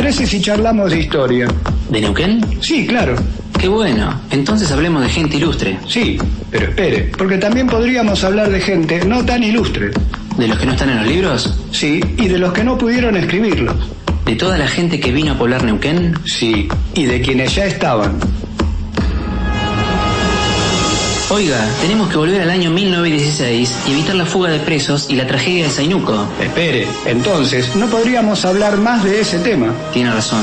parece si charlamos de historia? ¿De Neuquén? Sí, claro. Qué bueno. Entonces hablemos de gente ilustre. Sí, pero espere, porque también podríamos hablar de gente no tan ilustre. ¿De los que no están en los libros? Sí, y de los que no pudieron escribirlos. ¿De toda la gente que vino a poblar Neuquén? Sí, y de quienes ya estaban. Oiga, tenemos que volver al año 1916 y evitar la fuga de presos y la tragedia de Zainuco. Espere, entonces, ¿no podríamos hablar más de ese tema? Tiene razón.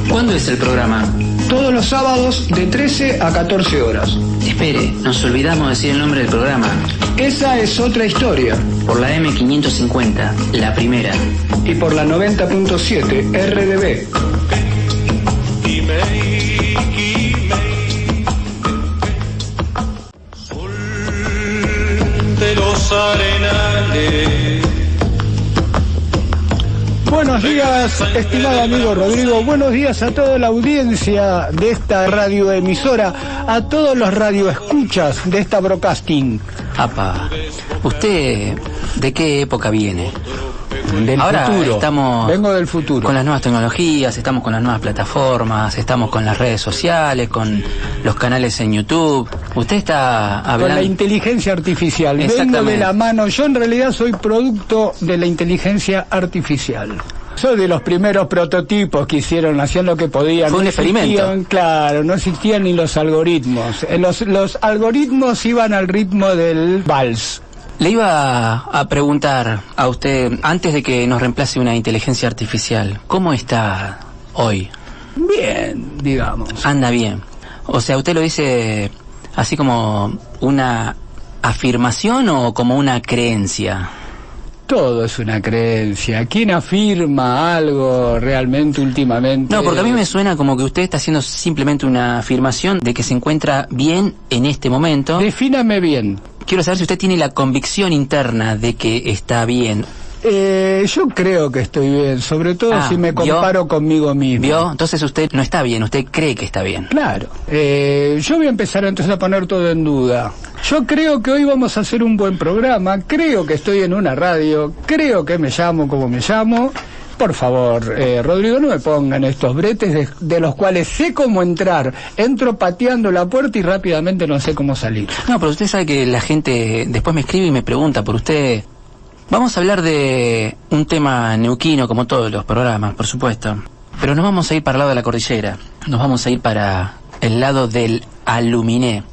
¿Cuándo es el programa? Todos los sábados de 13 a 14 horas. Espere, nos olvidamos de decir el nombre del programa. Esa es otra historia. Por la M550, la primera. Y por la 90.7 RDB. De los arenales. Buenos días, estimado amigo Rodrigo. Buenos días a toda la audiencia de esta radioemisora, a todos los radioescuchas de esta broadcasting. Apa, ¿usted de qué época viene? Del Ahora futuro. Vengo del futuro. Con las nuevas tecnologías, estamos con las nuevas plataformas, estamos con las redes sociales, con los canales en YouTube. Usted está hablando... Con la inteligencia artificial. Vengo de la mano. Yo en realidad soy producto de la inteligencia artificial. Soy de los primeros prototipos que hacían lo que podían. Fue un experimento. Claro, no existían ni los algoritmos. Los algoritmos iban al ritmo del vals. Le iba a preguntar a usted, antes de que nos reemplace una inteligencia artificial, ¿cómo está hoy? Bien, digamos. Anda bien. O sea, ¿usted lo dice así como una afirmación o como una creencia? Todo es una creencia. ¿Quién afirma algo realmente últimamente? No, porque a mí me suena como que usted está haciendo simplemente una afirmación de que se encuentra bien en este momento. Defíname bien. Quiero saber si usted tiene la convicción interna de que está bien. Yo creo que estoy bien, sobre todo si me comparo conmigo mismo. ¿Vio? Entonces usted no está bien, usted cree que está bien. Claro. Yo voy a empezar entonces a poner todo en duda. Yo creo que hoy vamos a hacer un buen programa, creo que estoy en una radio, creo que me llamo como me llamo. Por favor, Rodrigo, no me pongan estos bretes de los cuales sé cómo entrar. Entro pateando la puerta y rápidamente no sé cómo salir. No, pero usted sabe que la gente después me escribe y me pregunta por usted. Vamos a hablar de un tema neuquino, como todos los programas, por supuesto. Pero nos vamos a ir para el lado de la cordillera. Nos vamos a ir para el lado del Aluminé.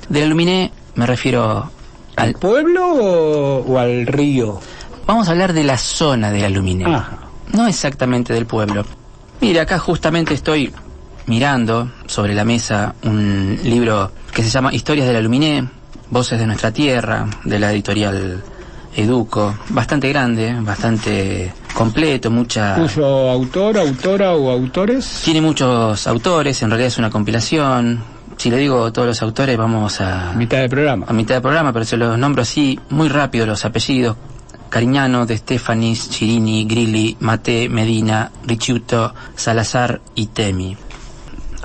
Del Aluminé me refiero ¿Al pueblo o al río? Vamos a hablar de la zona del Aluminé. Ajá. No exactamente del pueblo. Mire, acá justamente estoy mirando sobre la mesa un libro que se llama Historias del Aluminé, Voces de Nuestra Tierra, de la editorial Educo. Bastante grande, bastante completo, mucha... ¿Cuyo autor, autora o autores? Tiene muchos autores, en realidad es una compilación. Si le digo todos los autores, vamos a... Mitad del programa. A mitad del programa, pero se los nombro así, muy rápido los apellidos. Cariñano, De Stefanis, Chirini, Grilli, Mate, Medina, Ricciuto, Salazar y Temi.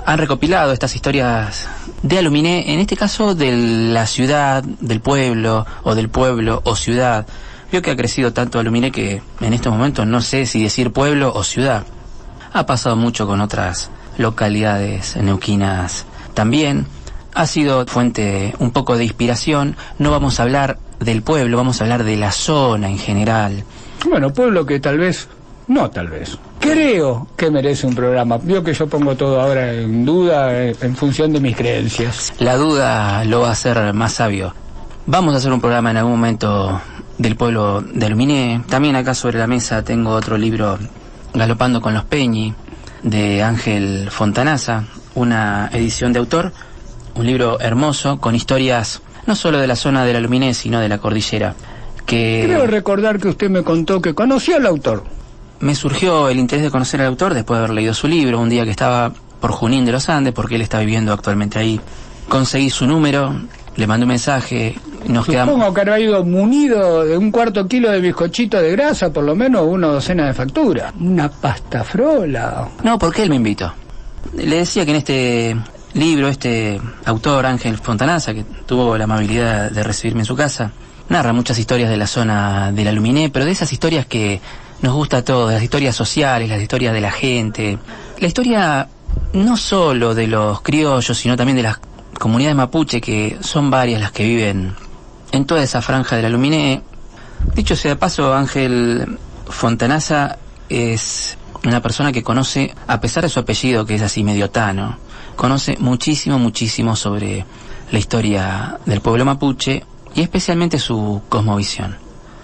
Han recopilado estas historias de Aluminé, en este caso de la ciudad, del pueblo o ciudad. Vio que ha crecido tanto Aluminé que en estos momentos no sé si decir pueblo o ciudad. Ha pasado mucho con otras localidades neuquinas también. Ha sido fuente un poco de inspiración. No vamos a hablar del pueblo, vamos a hablar de la zona en general. Bueno, pueblo que tal vez, no tal vez, creo que merece un programa. Vio que yo pongo todo ahora en duda en función de mis creencias. La duda lo va a hacer más sabio. Vamos a hacer un programa en algún momento del pueblo de Aluminé. También acá sobre la mesa tengo otro libro, Galopando con los Peñi, de Ángel Fontanaza, una edición de autor, un libro hermoso con historias no solo de la zona del Aluminé, sino de la cordillera. Creo recordar que usted me contó que conoció al autor. Me surgió el interés de conocer al autor después de haber leído su libro, un día que estaba por Junín de los Andes, porque él está viviendo actualmente ahí. Conseguí su número, le mandé un mensaje, nos quedamos... Supongo que habrá ido munido de un cuarto kilo de bizcochito de grasa, por lo menos una docena de facturas. Una pasta frola. No, porque él me invitó. Le decía que en este libro, este autor, Ángel Fontanaza, que tuvo la amabilidad de recibirme en su casa, narra muchas historias de la zona del Aluminé, pero de esas historias que nos gusta a todos, las historias sociales, las historias de la gente, la historia no solo de los criollos, sino también de las comunidades mapuche, que son varias las que viven en toda esa franja del Aluminé. Dicho sea de paso, Ángel Fontanaza es una persona que conoce, a pesar de su apellido que es así medio tano, conoce muchísimo sobre la historia del pueblo mapuche y especialmente su cosmovisión.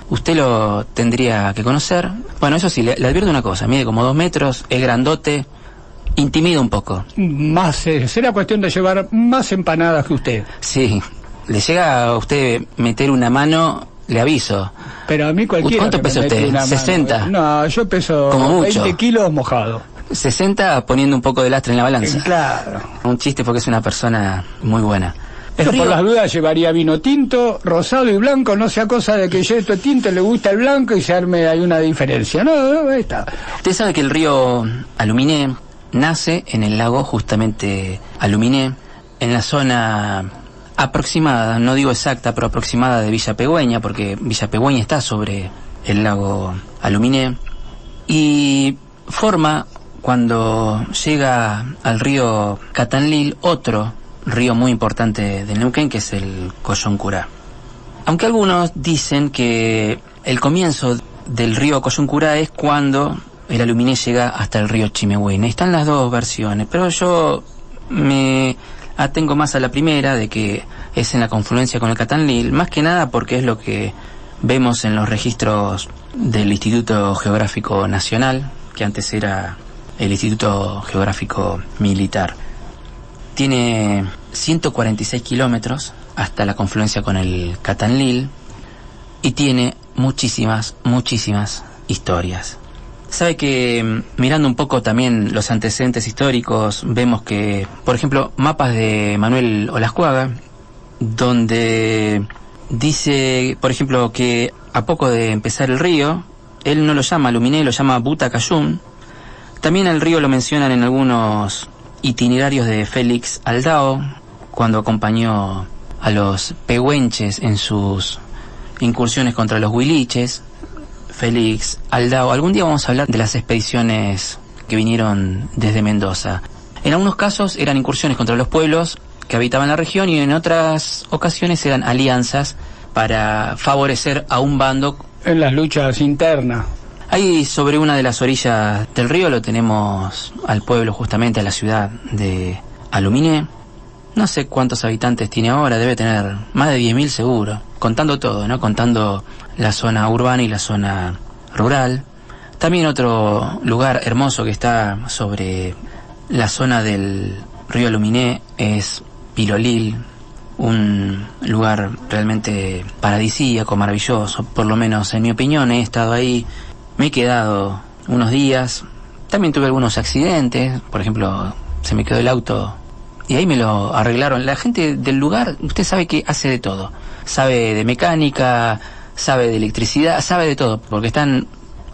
Usted lo tendría que conocer. Bueno, eso sí, le advierto una cosa, mide como 2 metros, es grandote, intimida un poco. Más, será cuestión de llevar más empanadas que usted. Sí, le llega a usted meter una mano, le aviso. Pero a mí cualquiera. ¿Cuánto que pesa me mete usted? una mano. 60. No, yo peso Como mucho. 20 kilos mojado. 60 poniendo un poco de lastre en la balanza. Claro. Un chiste porque es una persona muy buena. Yo El por río- las dudas llevaría vino tinto, rosado y blanco, no sea cosa de que yo esto tinto le gusta el blanco y se arme hay una diferencia. No, ahí está. Usted sabe que el río Aluminé nace en el lago justamente Aluminé, en la zona aproximada, no digo exacta, pero aproximada de Villa Pegüeña, porque Villa Pegüeña está sobre el lago Aluminé, y forma, cuando llega al río Catanlil, otro río muy importante del Neuquén, que es el Coyoncurá. Aunque algunos dicen que el comienzo del río Coyoncurá es cuando el Aluminé llega hasta el río Chimehuayna. Están las dos versiones, pero yo me atengo más a la primera, de que es en la confluencia con el Catanlil, más que nada porque es lo que vemos en los registros del Instituto Geográfico Nacional, que antes era el Instituto Geográfico Militar. Tiene 146 kilómetros hasta la confluencia con el Catanlil y tiene muchísimas historias. Sabe que mirando un poco también los antecedentes históricos, vemos que, por ejemplo, mapas de Manuel Olascuaga, donde dice, por ejemplo, que a poco de empezar el río, él no lo llama Aluminé, lo llama Butacayún. También el río lo mencionan en algunos itinerarios de Félix Aldao, cuando acompañó a los pehuenches en sus incursiones contra los huiliches. Félix Aldao. Algún día vamos a hablar de las expediciones que vinieron desde Mendoza. En algunos casos eran incursiones contra los pueblos que habitaban la región y en otras ocasiones eran alianzas para favorecer a un bando. En las luchas internas. Ahí sobre una de las orillas del río lo tenemos al pueblo, justamente a la ciudad de Aluminé. No sé cuántos habitantes tiene ahora, debe tener más de 10.000 seguro, contando todo, ¿no? Contando la zona urbana y la zona rural. También otro lugar hermoso que está sobre la zona del río Aluminé es Pilolil, un lugar realmente paradisíaco, maravilloso, por lo menos en mi opinión. He estado ahí, me he quedado unos días, también tuve algunos accidentes, por ejemplo, se me quedó el auto y ahí me lo arreglaron. La gente del lugar, usted sabe que hace de todo, sabe de mecánica, sabe de electricidad, sabe de todo, porque están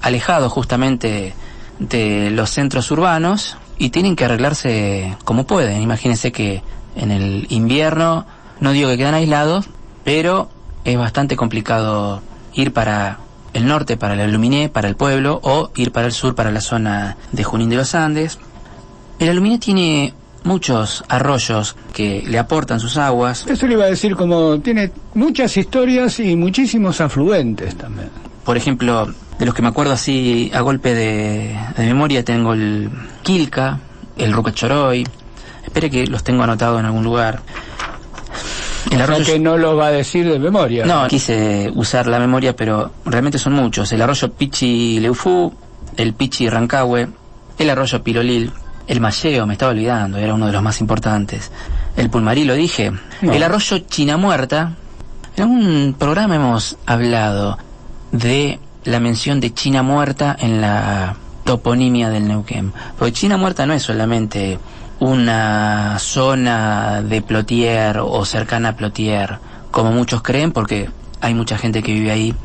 alejados justamente de los centros urbanos y tienen que arreglarse como pueden. Imagínense que en el invierno, no digo que quedan aislados, pero es bastante complicado ir para el norte, para el Aluminé, para el pueblo, o ir para el sur, para la zona de Junín de los Andes. El Aluminé tiene muchos arroyos que le aportan sus aguas. Eso le iba a decir, como tiene muchas historias y muchísimos afluentes también. Por ejemplo, de los que me acuerdo así a golpe de memoria, tengo el Quilca, el Rucachoroy. Espere que los tengo anotados en algún lugar. El O arroyo... sea que no lo va a decir de memoria. No, quise usar la memoria, pero realmente son muchos. El arroyo Pichi Leufú, el Pichi Rancahue, el arroyo Pilolil, el Malleo, me estaba olvidando, era uno de los más importantes. El Pulmarí, lo dije. No. El arroyo Chinamuerta. En algún programa hemos hablado de la mención de China Muerta en la toponimia del Neuquén. Porque China Muerta no es solamente una zona de Plotier o cercana a Plotier, como muchos creen, porque hay mucha gente que vive ahí.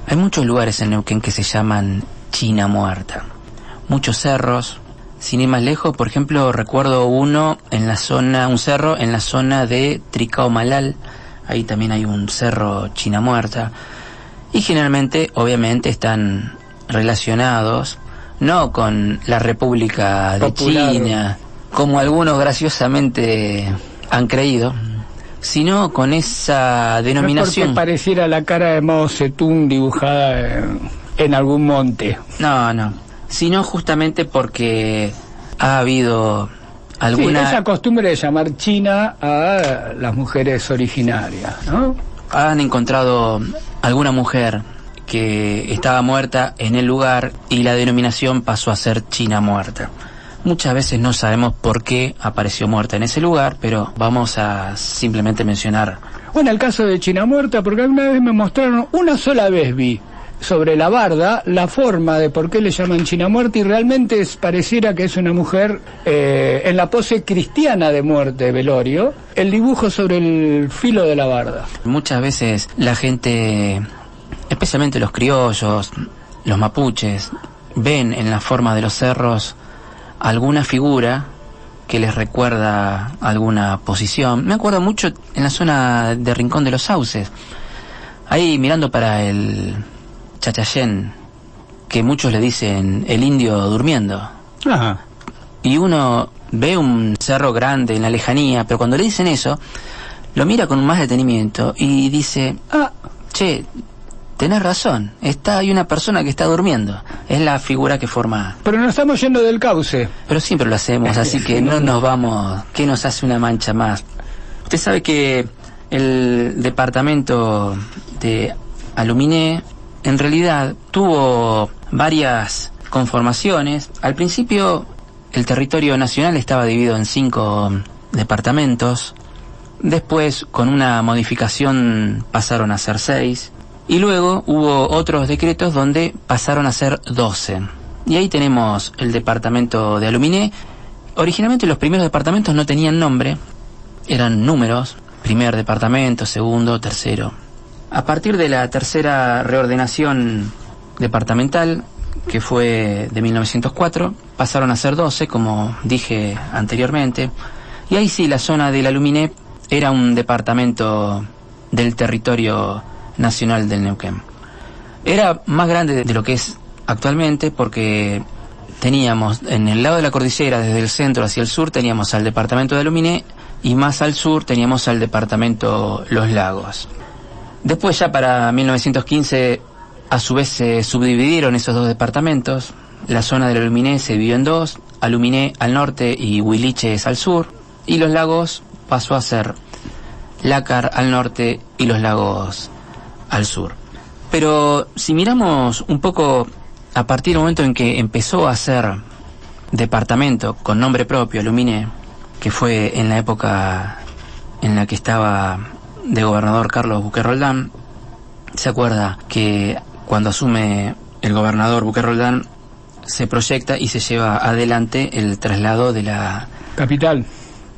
Hay muchos lugares en Neuquén que se llaman China Muerta. Muchos cerros. Sin ir más lejos, por ejemplo, recuerdo uno en la zona, un cerro en la zona de Tricao Malal, ahí también hay un cerro China Muerta, y generalmente, obviamente, están relacionados no con la República de Popular. China, como algunos graciosamente han creído, sino con esa No es denominación. porque pareciera la cara de Mao Zedong dibujada en algún monte. No, sino justamente porque ha habido Sí, alguna... esa costumbre de llamar China a las mujeres originarias, ¿no? Han encontrado alguna mujer que estaba muerta en el lugar y la denominación pasó a ser China Muerta. Muchas veces no sabemos por qué apareció muerta en ese lugar, pero vamos a simplemente mencionar. Bueno, el caso de China Muerta, porque alguna vez me mostraron, una sola vez vi sobre la barda la forma de por qué le llaman China Muerta, y realmente pareciera que es una mujer en la pose cristiana de muerte, velorio, el dibujo sobre el filo de la barda. Muchas veces la gente, especialmente los criollos, los mapuches, ven en la forma de los cerros alguna figura que les recuerda alguna posición. Me acuerdo mucho en la zona de Rincón de los Sauces, ahí mirando para el Chachayén, que muchos le dicen el indio durmiendo. Ajá. Y uno ve un cerro grande en la lejanía, pero cuando le dicen eso, lo mira con más detenimiento y dice, che, tenés razón, hay una persona que está durmiendo. Es la figura que forma. Pero no estamos yendo del cauce. Pero siempre lo hacemos, así que no nos vamos, que nos hace una mancha más. Usted sabe que el departamento de Aluminé en realidad tuvo varias conformaciones. Al principio el territorio nacional estaba dividido en 5 departamentos. Después, con una modificación, pasaron a ser 6. Y luego hubo otros decretos donde pasaron a ser 12. Y ahí tenemos el departamento de Aluminé. Originalmente los primeros departamentos no tenían nombre, eran números: primer departamento, segundo, tercero. A partir de la tercera reordenación departamental, que fue de 1904, pasaron a ser 12, como dije anteriormente. Y ahí sí, la zona del Aluminé era un departamento del territorio nacional del Neuquén. Era más grande de lo que es actualmente, porque teníamos en el lado de la cordillera, desde el centro hacia el sur, teníamos al departamento de Aluminé, y más al sur teníamos al departamento Los Lagos. Después, ya para 1915, a su vez se subdividieron esos 2 departamentos. La zona del Aluminé se dividió en 2, Aluminé al norte y Huiliches al sur, y Los Lagos pasó a ser Lácar al norte y Los Lagos al sur. Pero si miramos un poco a partir del momento en que empezó a ser departamento con nombre propio, Aluminé, que fue en la época en la que estaba de gobernador Carlos Buquet Roldán, se acuerda que cuando asume el gobernador Buquet Roldán se proyecta y se lleva adelante el traslado de la Capital.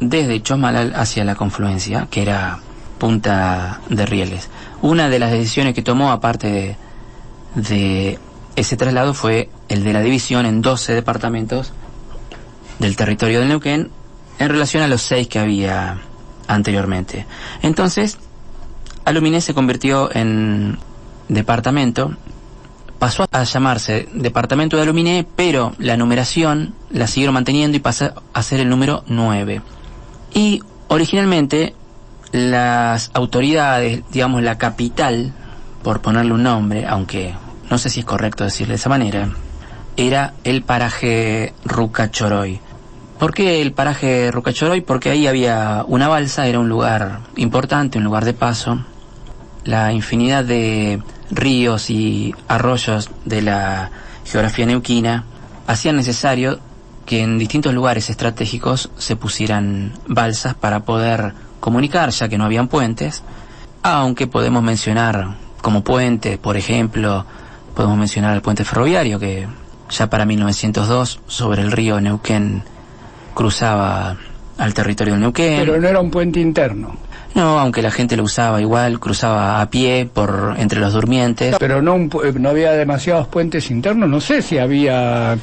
desde Chosmalal hacia la confluencia, que era Punta de Rieles. Una de las decisiones que tomó, aparte de ese traslado, fue el de la división en 12 departamentos del territorio del Neuquén en relación a los 6 que había anteriormente. Entonces, Aluminé se convirtió en departamento, pasó a llamarse departamento de Aluminé, pero la numeración la siguieron manteniendo y pasó a ser el número 9. Y originalmente las autoridades, digamos la capital, por ponerle un nombre, aunque no sé si es correcto decirle de esa manera, era el paraje Rucachoroy. ¿Por qué el paraje Rucachoroy? Porque ahí había una balsa, era un lugar importante, un lugar de paso. La infinidad de ríos y arroyos de la geografía neuquina hacían necesario que en distintos lugares estratégicos se pusieran balsas para poder comunicar, ya que no habían puentes, aunque podemos mencionar como puente, por ejemplo, podemos mencionar el puente ferroviario, que ya para 1902 sobre el río Neuquén cruzaba al territorio del Neuquén. Pero no era un puente interno. No, aunque la gente lo usaba igual, cruzaba a pie por entre los durmientes. Pero no, no había demasiados puentes internos. No sé si había...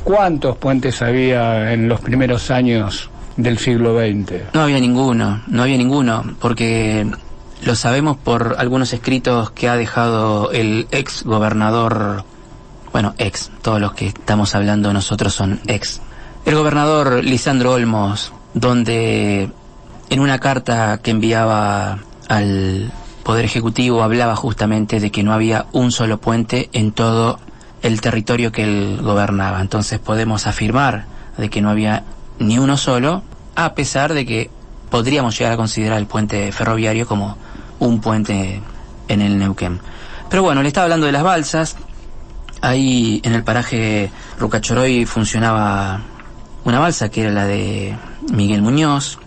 ¿Cuántos puentes había en los primeros años del siglo XX? No había ninguno, porque lo sabemos por algunos escritos que ha dejado el ex gobernador, bueno, todos los que estamos hablando nosotros son ex. El gobernador Lisandro Olmos, donde en una carta que enviaba al Poder Ejecutivo hablaba justamente de que no había un solo puente en todo el territorio que él gobernaba. Entonces podemos afirmar de que no había ni uno solo, a pesar de que podríamos llegar a considerar el puente ferroviario como un puente en el Neuquén. Pero bueno, le estaba hablando de las balsas. Ahí en el paraje Rucachoroy funcionaba una balsa que era la de Miguel Muñoz,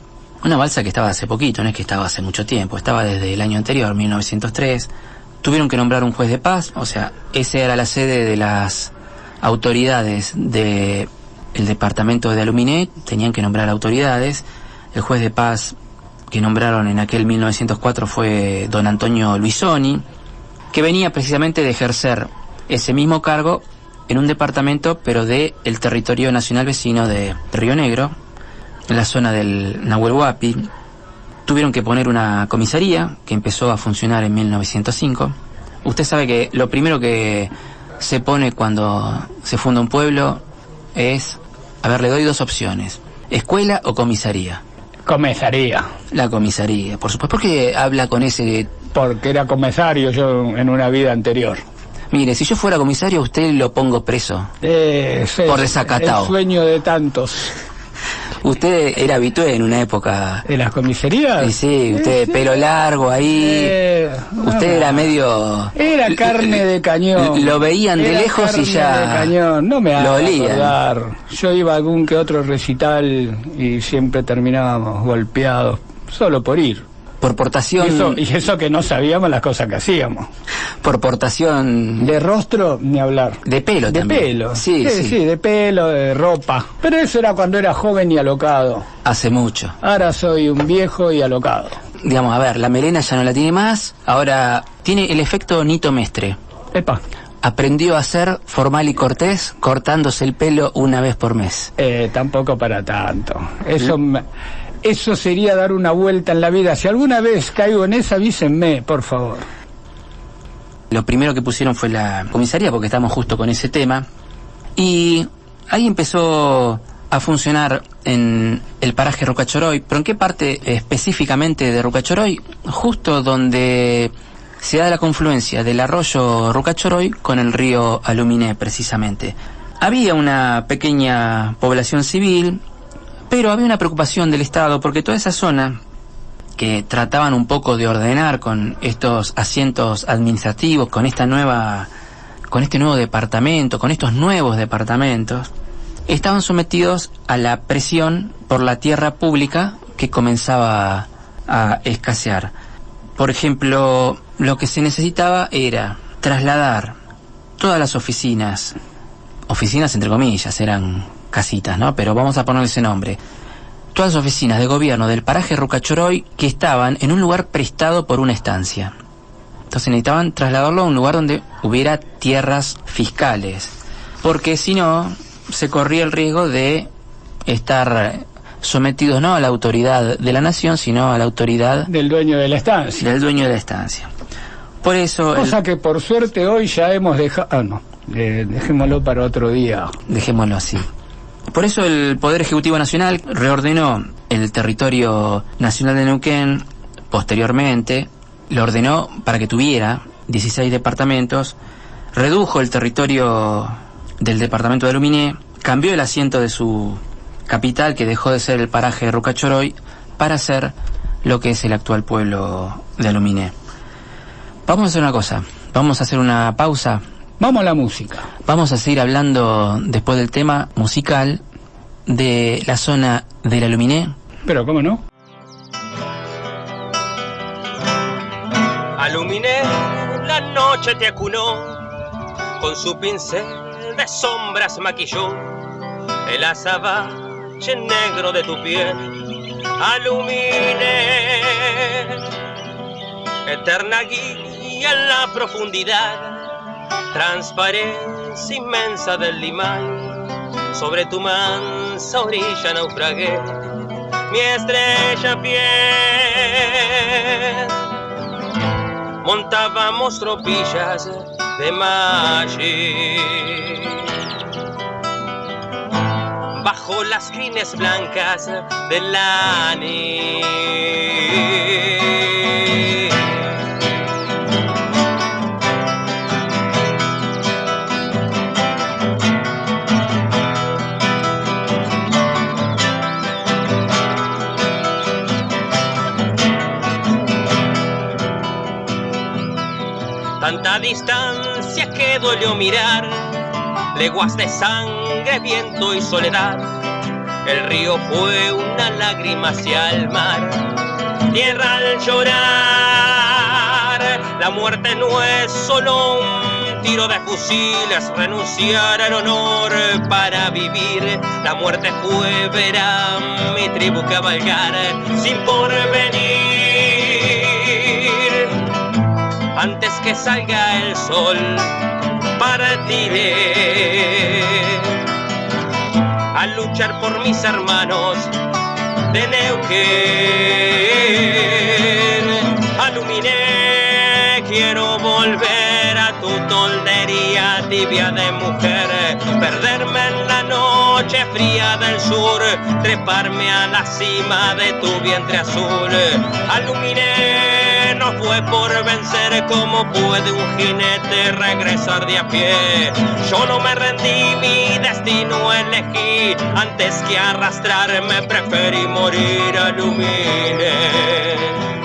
una balsa que estaba hace poquito, no es que estaba hace mucho tiempo, estaba desde el año anterior, 1903. Tuvieron que nombrar un juez de paz, o sea, esa era la sede de las autoridades del departamento de Aluminé, tenían que nombrar autoridades. El juez de paz que nombraron en aquel 1904 fue don Antonio Luisoni, que venía precisamente de ejercer ese mismo cargo en un departamento, pero del territorio nacional vecino de Río Negro, en la zona del Nahuel Huapi. Tuvieron que poner una comisaría que empezó a funcionar en 1905. Usted sabe que lo primero que se pone cuando se funda un pueblo es, a ver, le doy dos opciones: escuela o comisaría. Comisaría. La comisaría, por supuesto. ¿Por qué habla con ese...? Porque era comisario yo en una vida anterior. Mire, si yo fuera comisario, a usted lo pongo preso. Por desacatado. El sueño de tantos. Usted era habitué en una época... ¿De las comisarías? Sí, sí, usted sí. Pelo largo ahí. Usted era medio... Era carne de cañón. Lo veían de lejos y ya... De cañón. No me lo haga olían. acordar. Yo iba a algún que otro recital y siempre terminábamos golpeados, solo por ir. Por portación... Y eso que no sabíamos las cosas que hacíamos. Por portación... De rostro, ni hablar. De pelo también. De pelo. Sí, Sí, de pelo, de ropa. Pero eso era cuando era joven y alocado. Hace mucho. Ahora soy un viejo y alocado. Digamos, a ver, la melena ya no la tiene más. Ahora tiene el efecto Nito Mestre. Epa. Aprendió a ser formal y cortés cortándose el pelo una vez por mes. Tampoco para tanto. Eso sería dar una vuelta en la vida. Si alguna vez caigo en esa, avísenme, por favor. Lo primero que pusieron fue la comisaría, porque estamos justo con ese tema. Y ahí empezó a funcionar en el paraje Rucachoroy. ¿Pero en qué parte específicamente de Rucachoroy? Justo donde se da la confluencia del arroyo Rucachoroy con el río Aluminé, precisamente. Había una pequeña población civil, pero había una preocupación del Estado, porque toda esa zona que trataban un poco de ordenar con estos asientos administrativos, con este nuevo departamento, con estos nuevos departamentos, estaban sometidos a la presión por la tierra pública que comenzaba a escasear. Por ejemplo, lo que se necesitaba era trasladar todas las oficinas entre comillas, eran casitas, ¿no? Pero vamos a ponerle ese nombre. Todas las oficinas de gobierno del paraje Rucachoroy que estaban en un lugar prestado por una estancia. Entonces necesitaban trasladarlo a un lugar donde hubiera tierras fiscales, porque si no, se corría el riesgo de estar sometidos no a la autoridad de la nación, sino a la autoridad del dueño de la estancia. Del dueño de la estancia. Por eso... Cosa que por suerte hoy ya hemos dejado... dejémoslo para otro día. Dejémoslo así. Por eso el Poder Ejecutivo Nacional reordenó el territorio nacional de Neuquén. Posteriormente lo ordenó para que tuviera 16 departamentos, redujo el territorio del departamento de Aluminé, cambió el asiento de su capital, que dejó de ser el paraje de Rucachoroy, para ser lo que es el actual pueblo de Aluminé. Vamos a hacer una cosa, vamos a hacer una pausa. Vamos a la música. Vamos a seguir hablando después del tema musical de la zona del Aluminé. Pero cómo no. Aluminé, la noche te acunó, con su pincel de sombras maquilló el azabache negro de tu piel. Aluminé, eterna guía en la profundidad, transparencia inmensa del limán, sobre tu mansa orilla naufragué, mi estrella fiel. Montábamos tropillas de Maggi bajo las crines blancas del Lani. Tanta distancia que dolió mirar, leguas de sangre, viento y soledad. El río fue una lágrima hacia el mar, tierra al llorar. La muerte no es solo un tiro de fusiles, renunciar al honor para vivir. La muerte fue ver a mi tribu cabalgar sin porvenir. Antes que salga el sol, partiré a luchar por mis hermanos de Neuquén. Aluminé, quiero volver a tu toldería tibia de mujer, perderme en la noche fría del sur, treparme a la cima de tu vientre azul. Aluminé, no fue por vencer, como puede un jinete regresar de a pie. Yo no me rendí, mi destino elegí, antes que arrastrarme preferí morir. Aluminé.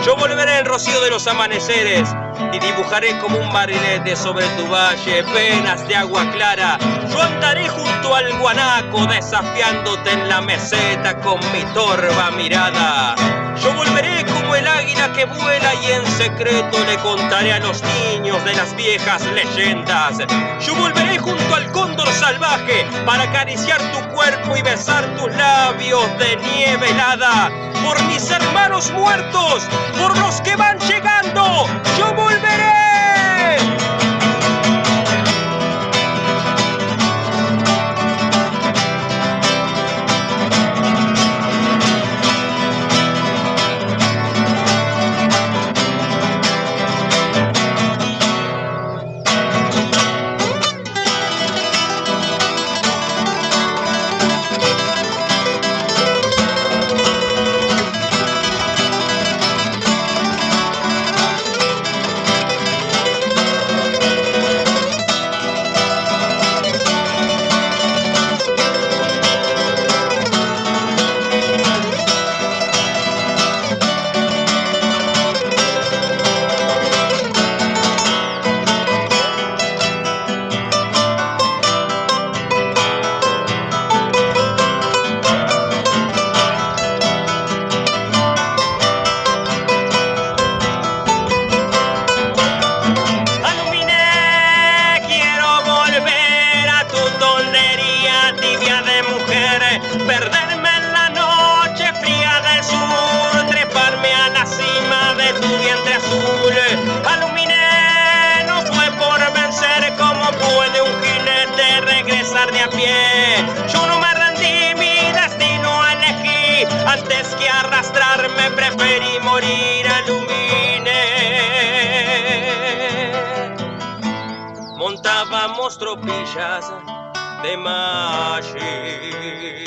Yo volveré el rocío de los amaneceres y dibujaré como un barrilete sobre tu valle venas de agua clara. Yo andaré junto al guanaco desafiándote en la meseta con mi torva mirada. Yo volveré como el águila que vuela y en secreto le contaré a los niños de las viejas leyendas. Yo volveré junto al cóndor salvaje para acariciar tu cuerpo y besar tus labios de nieve helada. Por mis hermanos muertos, por los que van llegando, yo volveré. Perderme en la noche fría del sur, treparme a la cima de tu vientre azul. Aluminé, no fue por vencer, como puede un jinete regresar de a pie. Yo no me rendí, mi destino elegí, antes que arrastrarme preferí morir. Aluminé. Montábamos tropillas de Maggi